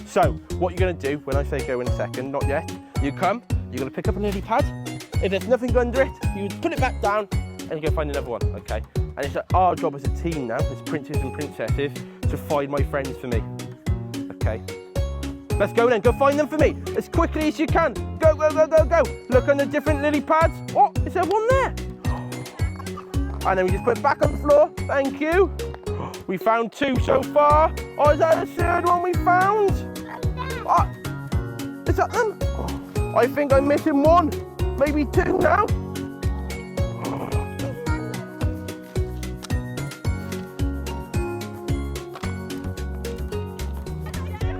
So, what you're going to do when I say go in a second, not yet, you come, you're going to pick up a lily pad. If there's nothing under it, you put it back down and you go find another one, okay? And it's our job as a team now, as princes and princesses, to find my friends for me, okay? Let's go then, go find them for me, as quickly as you can. Go, go, go, go, go. Look on the different lily pads. Oh, is there one there? And then we just put it back on the floor, thank you. We found 2 so far. Oh, is that the 3rd one we found? Oh, is that them? Oh, I think I'm missing 1, maybe 2 now.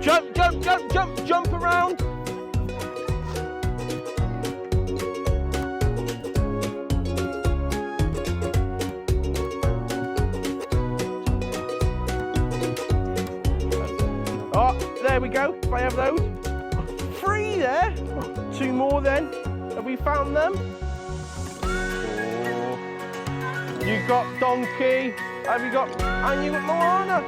Jump, jump, jump, jump, jump around. Oh, there we go. If I have those. 3 there. 2 more then. Have we found them? 4. You got Donkey. Have you got? And you got Moana.